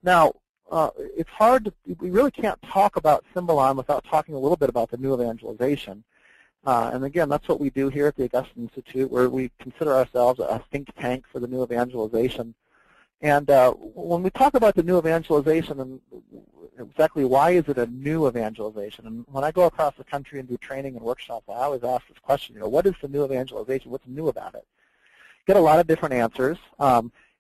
Now, it's hard to, we really can't talk about Symbolon without talking a little bit about the new evangelization. And again, that's what we do here at the Augustine Institute, where we consider ourselves a think tank for the new evangelization. And when we talk about the new evangelization and exactly why is it a new evangelization, and when I go across the country and do training and workshops, I always ask this question, what is the new evangelization? What's new about it? Get a lot of different answers.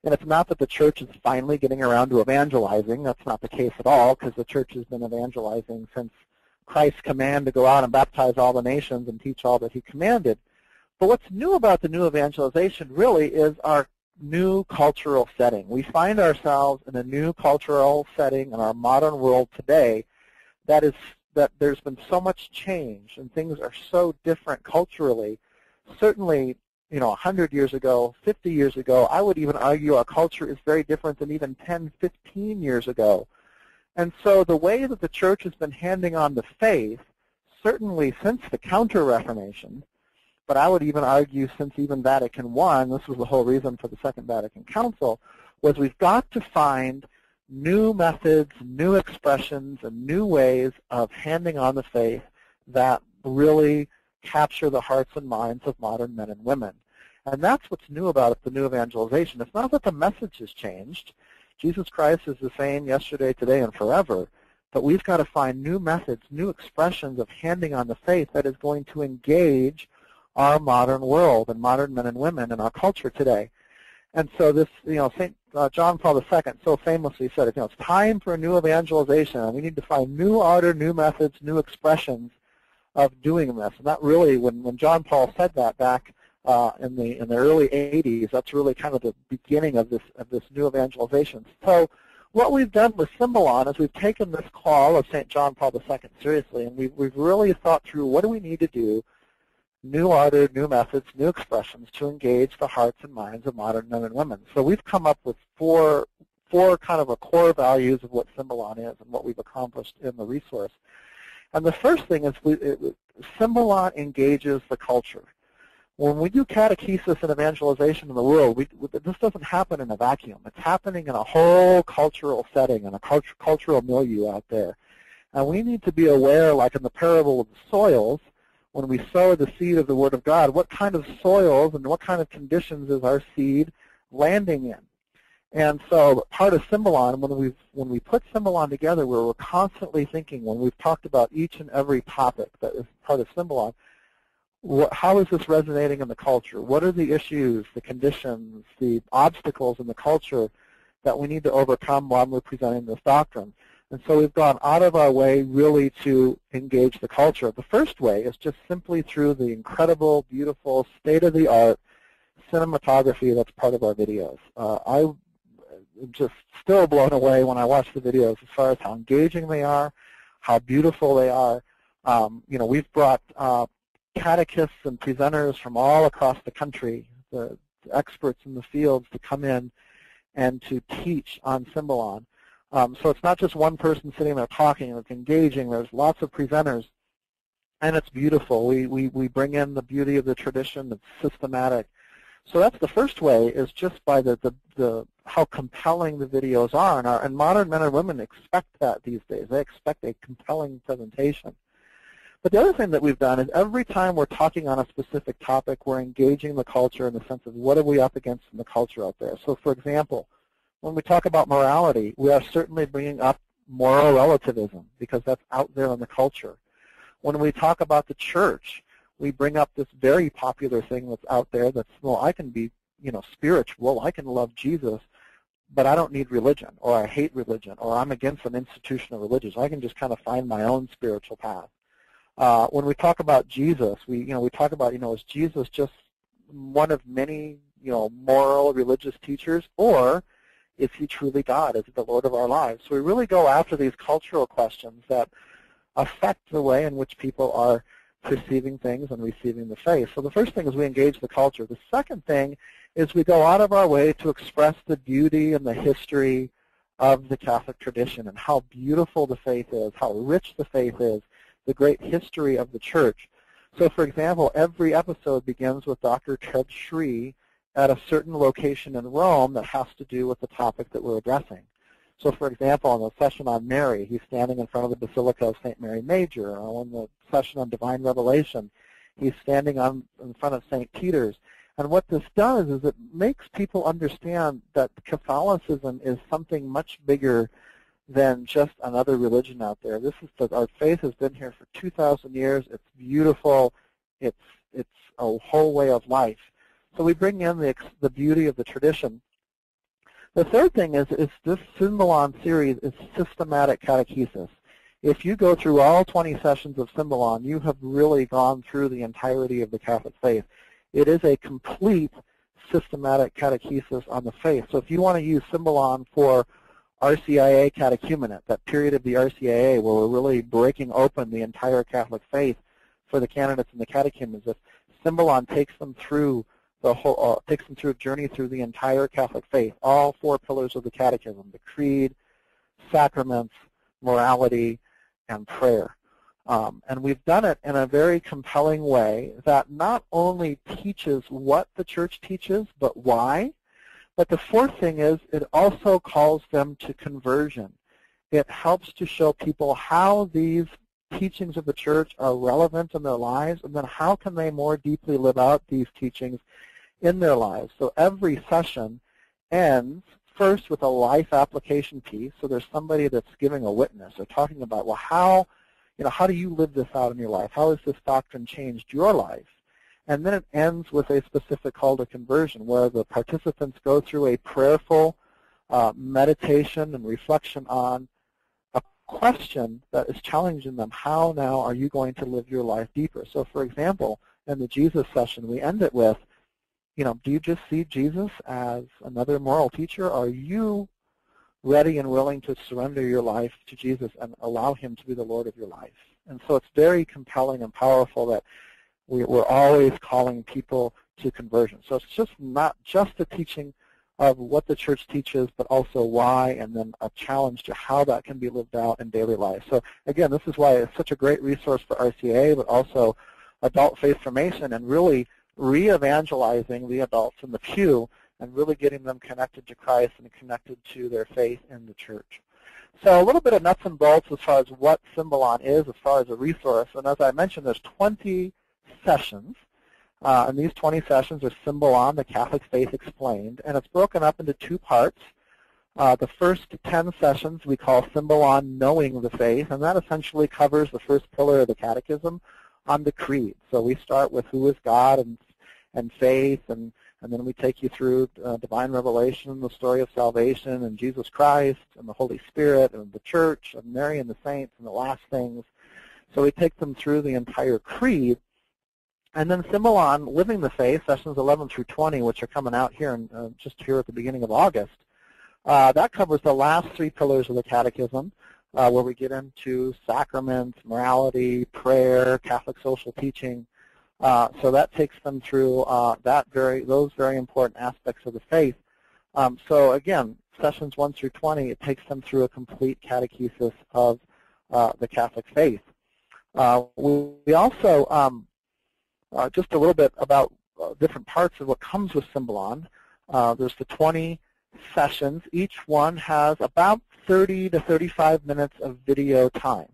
And it's not that the church is finally getting around to evangelizing. That's not the case at all, because the church has been evangelizing since Christ's command to go out and baptize all the nations and teach all that he commanded. But what's new about the new evangelization really is our new cultural setting. We find ourselves in a new cultural setting in our modern world today that there's been so much change and things are so different culturally. Certainly, 100 years ago, 50 years ago, I would even argue our culture is very different than even 10, 15 years ago. And so the way that the church has been handing on the faith, certainly since the Counter-Reformation, but I would even argue since even Vatican I, this was the whole reason for the Second Vatican Council, was we've got to find new methods, new expressions, and new ways of handing on the faith that really capture the hearts and minds of modern men and women. And that's what's new about it, the new evangelization. It's not that the message has changed. Jesus Christ is the same yesterday, today, and forever. But we've got to find new methods, new expressions of handing on the faith that is going to engage our modern world and modern men and women in our culture today. And so this, St. John Paul II so famously said, it's time for a new evangelization, and we need to find new order, new methods, new expressions of doing this. And that really, when John Paul said that back in the early 80s, that's really kind of the beginning of this new evangelization. So what we've done with Symbolon is we've taken this call of St. John Paul II seriously, and we've really thought through what do we need to do, new order, new methods, new expressions to engage the hearts and minds of modern men and women. So we've come up with four kind of core values of what Symbolon is and what we've accomplished in the resource. And the first thing is Symbolon engages the culture. When we do catechesis and evangelization in the world, this doesn't happen in a vacuum. It's happening in a whole cultural setting and a cultural milieu out there. And we need to be aware, like in the parable of the soils, when we sow the seed of the Word of God, what kind of soils and what kind of conditions is our seed landing in? And so part of Symbolon, when we put Symbolon together, we're constantly thinking, when we've talked about each and every topic that is part of Symbolon, how is this resonating in the culture? What are the issues, the conditions, the obstacles in the culture that we need to overcome while we're presenting this doctrine? And so we've gone out of our way really to engage the culture. The first way is just simply through the incredible, beautiful, state-of-the-art cinematography that's part of our videos. I'm just still blown away when I watch the videos as far as how engaging they are, how beautiful they are. We've brought catechists and presenters from all across the country, the experts in the fields, to come in and to teach on Symbolon. So it's not just one person sitting there talking, it's engaging, there's lots of presenters, and it's beautiful. We bring in the beauty of the tradition, it's systematic. So that's the first way, is just by how compelling the videos are, and modern men and women expect that these days. They expect a compelling presentation. But the other thing that we've done is every time we're talking on a specific topic, we're engaging the culture in the sense of what are we up against in the culture out there. So for example, when we talk about morality, we are certainly bringing up moral relativism because that's out there in the culture. When we talk about the church, we bring up this very popular thing that's out there that's, well, I can be, spiritual, I can love Jesus, but I don't need religion, or I hate religion, or I'm against an institution of religion. So I can just kind of find my own spiritual path. When we talk about Jesus, we talk about, is Jesus just one of many, moral religious teachers, or is he truly God? Is he the Lord of our lives? So we really go after these cultural questions that affect the way in which people are perceiving things and receiving the faith. So the first thing is we engage the culture. The second thing is we go out of our way to express the beauty and the history of the Catholic tradition and how beautiful the faith is, how rich the faith is, the great history of the church. So for example, every episode begins with Dr. Ted Shree at a certain location in Rome that has to do with the topic that we're addressing. So, for example, in the session on Mary, he's standing in front of the Basilica of St. Mary Major. Or in the session on Divine Revelation, he's standing in front of St. Peter's. And what this does is it makes people understand that Catholicism is something much bigger than just another religion out there. This is our faith has been here for 2,000 years. It's beautiful. It's a whole way of life. So we bring in the beauty of the tradition. The third thing is this Symbolon series is systematic catechesis. If you go through all 20 sessions of Symbolon, you have really gone through the entirety of the Catholic faith. It is a complete systematic catechesis on the faith. So if you want to use Symbolon for RCIA catechumenate, that period of the RCIA where we're really breaking open the entire Catholic faith for the candidates and the catechumens, if Symbolon takes them through the whole, takes them through a journey through the entire Catholic faith, all 4 pillars of the catechism, the creed, sacraments, morality, and prayer. And we've done it in a very compelling way that not only teaches what the church teaches, but why. But the fourth thing is it also calls them to conversion. It helps to show people how these teachings of the church are relevant in their lives, and then how can they more deeply live out these teachings in their lives. So every session ends first with a life application piece. So there's somebody that's giving a witness or talking about, well, how do you live this out in your life? How has this doctrine changed your life? And then it ends with a specific call to conversion where the participants go through a prayerful meditation and reflection on a question that is challenging them. How now are you going to live your life deeper? So, for example, in the Jesus session, we end it with, do you just see Jesus as another moral teacher? Are you ready and willing to surrender your life to Jesus and allow him to be the Lord of your life? And so it's very compelling and powerful that we're always calling people to conversion. So it's just not just a teaching of what the church teaches, but also why, and then a challenge to how that can be lived out in daily life. So again, this is why it's such a great resource for RCA, but also adult faith formation and really re-evangelizing the adults in the pew and really getting them connected to Christ and connected to their faith in the church. So a little bit of nuts and bolts as far as what Symbolon is as far as a resource. And as I mentioned, there's 20 sessions. And these 20 sessions are Symbolon, the Catholic Faith Explained. And it's broken up into 2 parts. The first 10 sessions we call Symbolon Knowing the Faith. And that essentially covers the first pillar of the catechism on the creed. So we start with who is God and faith, and then we take you through divine revelation, the story of salvation, and Jesus Christ, and the Holy Spirit, and the church, and Mary and the saints, and the last things. So we take them through the entire creed. And then Symbolon, Living the Faith, sessions 11 through 20, which are coming out here just here at the beginning of August. That covers the last 3 pillars of the catechism, where we get into sacraments, morality, prayer, Catholic social teaching. So that takes them through those very important aspects of the faith. So again, sessions 1 through 20, it takes them through a complete catechesis of the Catholic faith. We also, just a little bit about different parts of what comes with Symbolon. There's the 20 sessions. Each one has about 30 to 35 minutes of video time.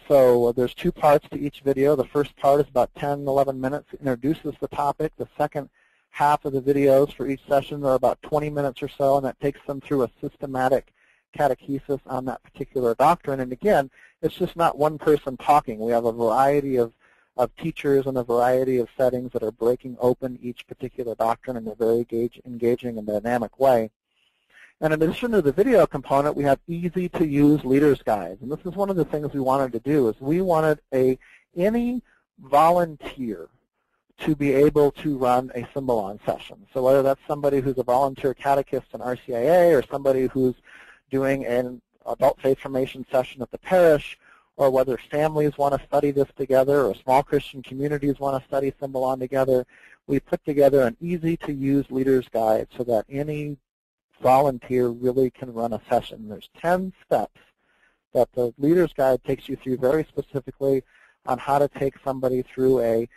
So there's 2 parts to each video. The first part is about 10, 11 minutes. It introduces the topic. The second half of the videos for each session are about 20 minutes or so, and that takes them through a systematic catechesis on that particular doctrine. And again, it's just not one person talking. We have a variety of teachers and a variety of settings that are breaking open each particular doctrine in a very engaging and dynamic way. And in addition to the video component, we have easy-to-use leaders' guides. And this is one of the things we wanted to do, is we wanted any volunteer to be able to run a Symbolon session. So whether that's somebody who's a volunteer catechist in RCIA or somebody who's doing an adult faith formation session at the parish, or whether families want to study this together or small Christian communities want to study Symbolon together, we put together an easy-to-use leaders' guide so that any volunteer really can run a session. There's 10 steps that the leader's guide takes you through very specifically on how to take somebody through a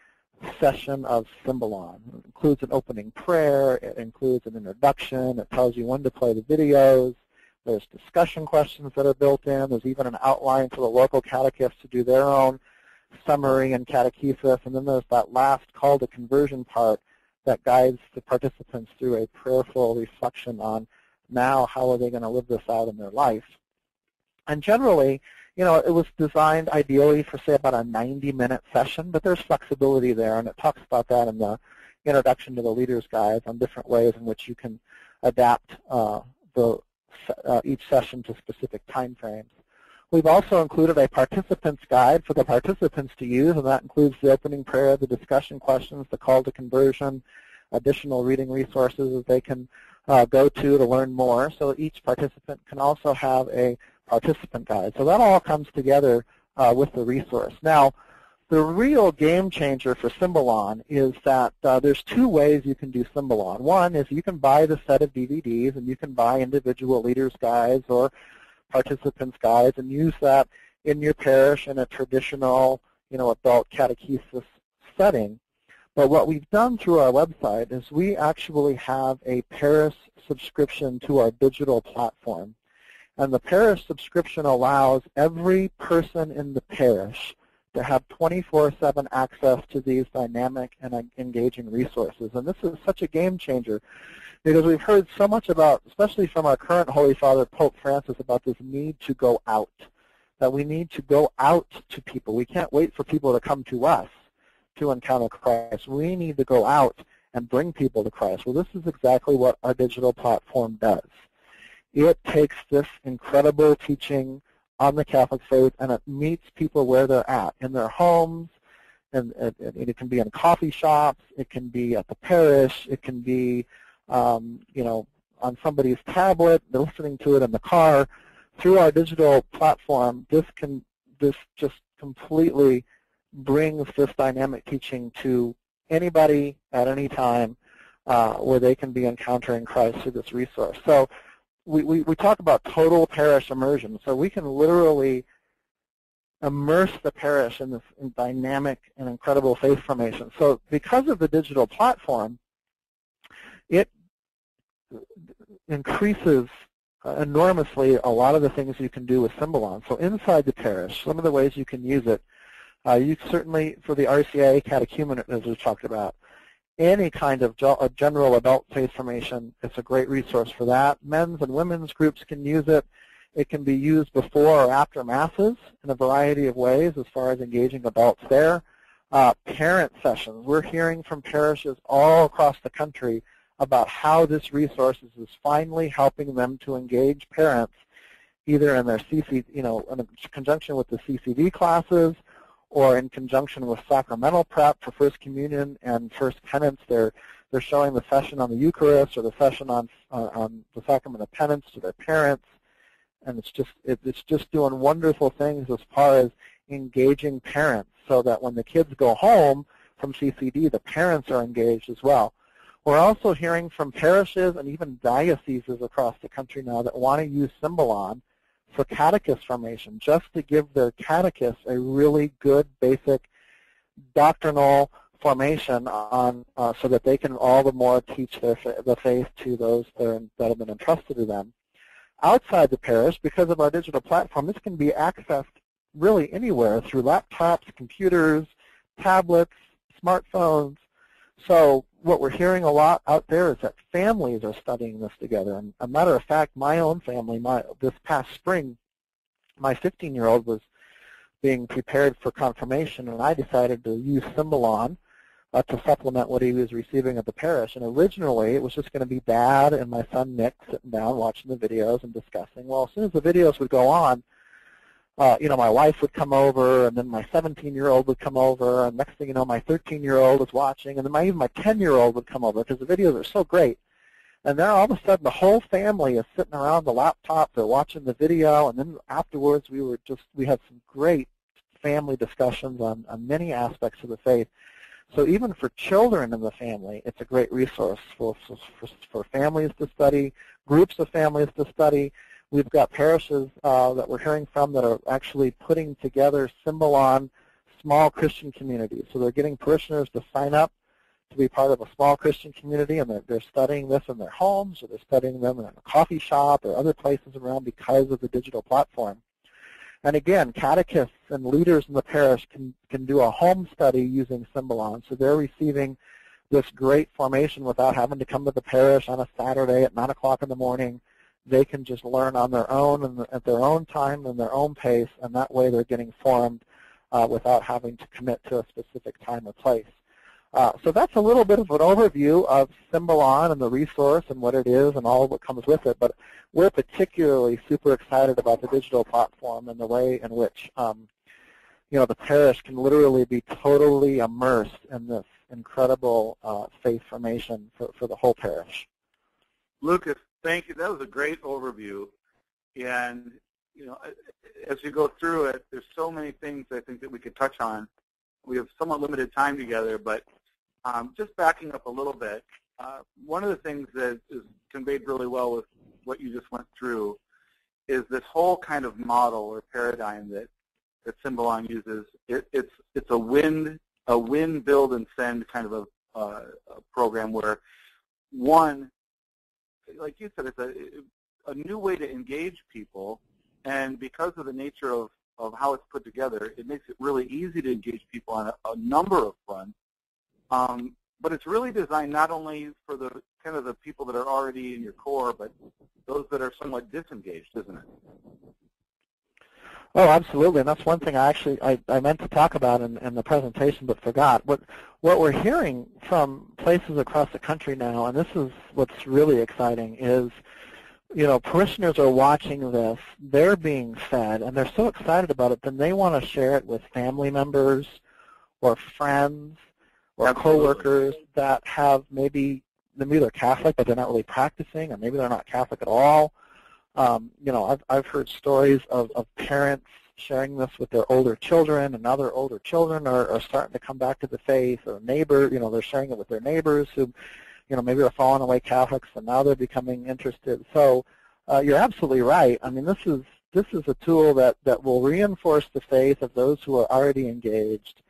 session of Symbolon. It includes an opening prayer, it includes an introduction, it tells you when to play the videos, There's discussion questions that are built in. There's even an outline for the local catechists to do their own summary and catechesis. And then there's that last call to conversion part that guides the participants through a prayerful reflection on now how are they going to live this out in their life. And generally, you know, it was designed ideally for, say, about a 90-minute session, but there's flexibility there, and it talks about that in the introduction to the Leader's Guide on different ways in which you can adapt each session to specific time frames. We've also included a participants guide for the participants to use, and that includes the opening prayer, the discussion questions, the call to conversion, additional reading resources that they can go to learn more. So each participant can also have a participant guide. So that all comes together with the resource. Now, the real game changer for Symbolon is that there's two ways you can do Symbolon. One is you can buy the set of DVDs, and you can buy individual leaders' guides or participants' guides and use that in your parish in a traditional, you know, adult catechesis setting. But what we've done through our website is we actually have a parish subscription to our digital platform. And the parish subscription allows every person in the parish to have 24/7 access to these dynamic and engaging resources. And this is such a game changer because we've heard so much about, especially from our current Holy Father, Pope Francis, about this need to go out, that we need to go out to people. We can't wait for people to come to us to encounter Christ. We need to go out and bring people to Christ. Well, this is exactly what our digital platform does. It takes this incredible teaching on the Catholic faith, and it meets people where they're at, in their homes, and it can be in coffee shops, it can be at the parish, it can be you know, on somebody's tablet, they're listening to it in the car. Through our digital platform, this just completely brings this dynamic teaching to anybody at any time where they can be encountering Christ through this resource. So we talk about total parish immersion. So we can literally immerse the parish in this dynamic and incredible faith formation. So because of the digital platform, it increases enormously a lot of the things you can do with Symbolon. So inside the parish, some of the ways you can use it, you certainly, for the RCIA catechumenate, as we talked about, any kind of general adult faith formation, it's a great resource for that. Men's and women's groups can use it. It can be used before or after Masses in a variety of ways as far as engaging adults there. Parent sessions. We're hearing from parishes all across the country about how this resource is finally helping them to engage parents either in their in conjunction with the CCD classes or in conjunction with sacramental prep for First Communion and First Penance. They're showing the session on the Eucharist or the session on the Sacrament of Penance to their parents, and it's just doing wonderful things as far as engaging parents, so that when the kids go home from CCD, the parents are engaged as well. We're also hearing from parishes and even dioceses across the country now that want to use Symbolon for catechist formation, just to give their catechists a really good basic doctrinal formation on, so that they can all the more teach the faith to those that have been entrusted to them. Outside the parish, because of our digital platform, this can be accessed really anywhere through laptops, computers, tablets, smartphones. So what we're hearing a lot out there is that families are studying this together. And a matter of fact, my own family, this past spring, my 15-year-old was being prepared for confirmation, and I decided to use Symbolon to supplement what he was receiving at the parish. And originally, it was just going to be Dad and my son Nick sitting down watching the videos and discussing. Well, as soon as the videos would go on, my wife would come over, and then my 17-year-old would come over, and next thing you know, my 13-year-old was watching, and then even my 10-year-old would come over because the videos are so great. And then all of a sudden, the whole family is sitting around the laptop, they're watching the video, and then afterwards, we had some great family discussions on many aspects of the faith. So even for children in the family, it's a great resource for families to study, groups of families to study. We've got parishes that we're hearing from that are actually putting together Symbolon small Christian communities. So they're getting parishioners to sign up to be part of a small Christian community, and they're studying this in their homes, or they're studying them in a coffee shop or other places around because of the digital platform. And again, catechists and leaders in the parish can do a home study using Symbolon, so they're receiving this great formation without having to come to the parish on a Saturday at 9 o'clock in the morning. They can just learn on their own and at their own time and their own pace, and that way they're getting formed without having to commit to a specific time or place. So that's a little bit of an overview of Symbolon and the resource and what it is and all of what comes with it, but we're particularly super excited about the digital platform and the way in which the parish can literally be totally immersed in this incredible faith formation for the whole parish. Lucas, thank you. That was a great overview. And, as you go through it, there's so many things I think that we could touch on. We have somewhat limited time together, but just backing up a little bit, one of the things that is conveyed really well with what you just went through is this whole kind of model or paradigm that Symbolon uses. It's a win, build, and send kind of a program where, one, like you said, it's a new way to engage people, and because of the nature of how it's put together, it makes it really easy to engage people on a number of fronts. But it's really designed not only for the kind of the people that are already in your core, but those that are somewhat disengaged, isn't it? Oh, absolutely, and that's one thing I meant to talk about in the presentation but forgot. What we're hearing from places across the country now, and this is what's really exciting, is parishioners are watching this, they're being fed, and they're so excited about it, then they want to share it with family members or friends or coworkers that have maybe they're Catholic, but they're not really practicing, or maybe they're not Catholic at all. I've heard stories of parents sharing this with their older children, and now their older children are starting to come back to the faith, or they're sharing it with their neighbors who, maybe they're falling away Catholics, and now they're becoming interested. So you're absolutely right. I mean, this is a tool that will reinforce the faith of those who are already engaged,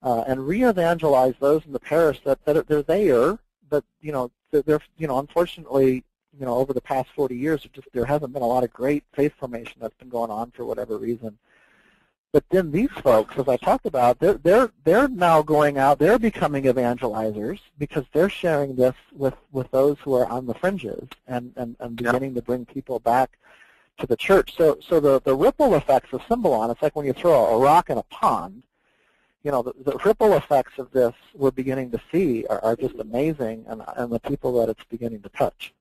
and re-evangelize those in the parish that they're there, but they're unfortunately, over the past 40 years, there hasn't been a lot of great faith formation that's been going on for whatever reason. But then these folks, as I talked about, they're now going out, they're becoming evangelizers because they're sharing this with those who are on the fringes and beginning to bring people back to the church. So the ripple effects of Symbolon, it's like when you throw a rock in a pond. The ripple effects of this we're beginning to see are just amazing, and the people that it's beginning to touch.